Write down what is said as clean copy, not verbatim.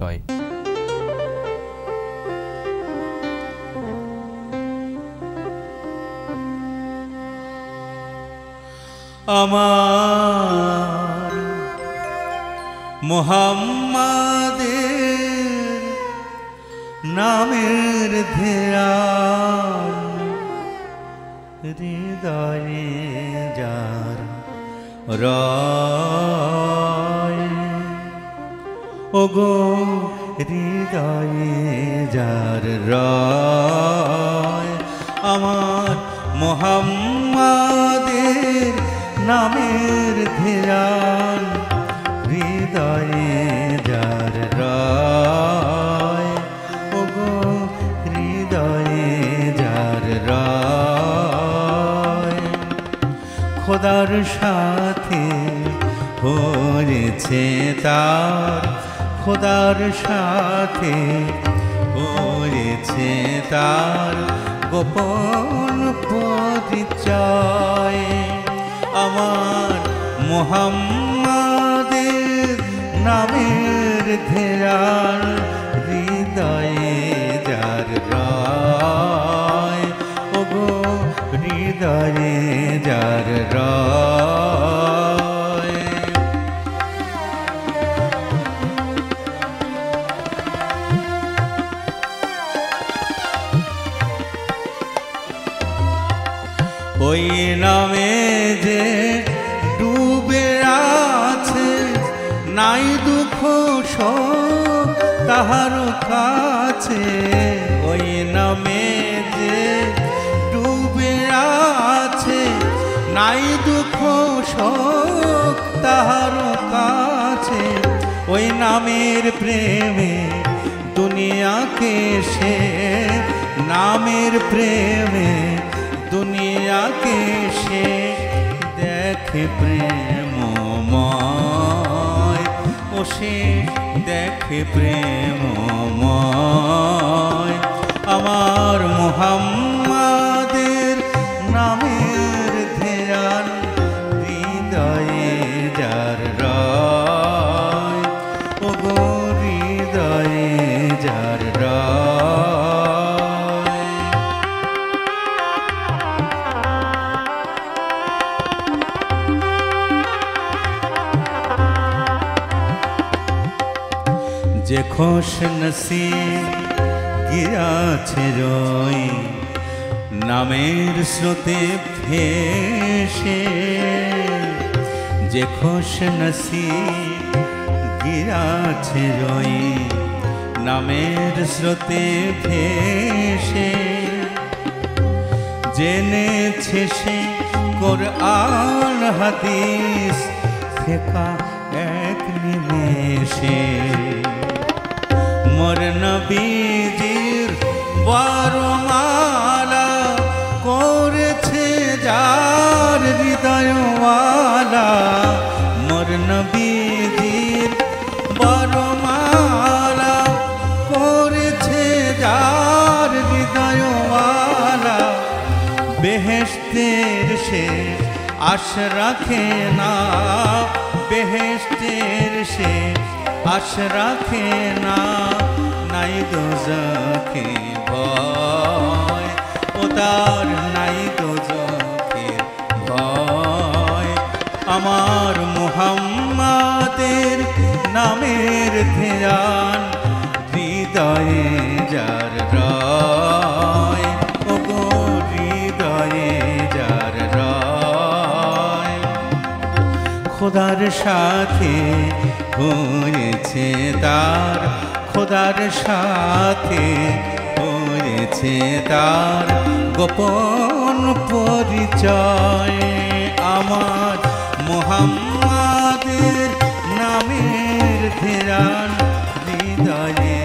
হয়। আমার মুহাম্মাদের নামের ধ্যান হৃদয়ে যার রয়, ওগো হৃদয়ে যার রয়, আমার মুহাম্মাদের নামের ধ্যান হৃদয়ে যার রয়, ওগো হৃদয়ে যার রয়, খোদার সাথে হয়েছে তার, খোদার সাথে হয়েছে তার গোপন পরিচয়, আমার মুহাম্মাদের নামের ধ্যান হৃদয়ে যার রয়, ওগো হৃদয়ে যার রয়। ওই নামে যে ডুবে আছে নাই দুঃখ শোক তাহার কাছে, ওই নামে যে ডুবে আছে নাই দুঃখ শোক তাহার কাছে, ওই নামের প্রেমে দুনিয়াকে সে, নামের প্রেমে দুনিয়াকে সে দেখে প্রেমময়, ও সে দেখে প্রেমময়, আমার মুহাম্মাদের নামের ধ্যান হৃদয়ে যার রয়, ওগো হৃদয়ে যার রয়। যে খোশ নসিব গিয়াছে রই নামের স্রোতে ভেসে, যে খোশ নসিব গিয়াছে রই নামের স্রোতে ভেসে, জেনেছে সে কোরআন হাদিস ফেকা এক নিমেষে, মোর নবীজির বরমালা করেছে যার হৃদয়ওয়ালা, মোর নবীজির বরমালা করেছে যার হৃদয়ওয়ালা, বেহেশতের সে আশ রাখে না, বেহেশতের সে আশ রাখে না, নাই দোজখে ভয়, ও তার নাই দোজখের ভয়, আমার মুহাম্মাদের নামের ধ্যান হৃদয়ে যার রয়, ওগো হৃদয়ে যার রয়, খোদার সাথে হয়েছে তার, খোদার সাথে হয়েছে তার গোপন পরিচয়, আমার মুহাম্মাদের নামের ধ্যান হৃদয়ে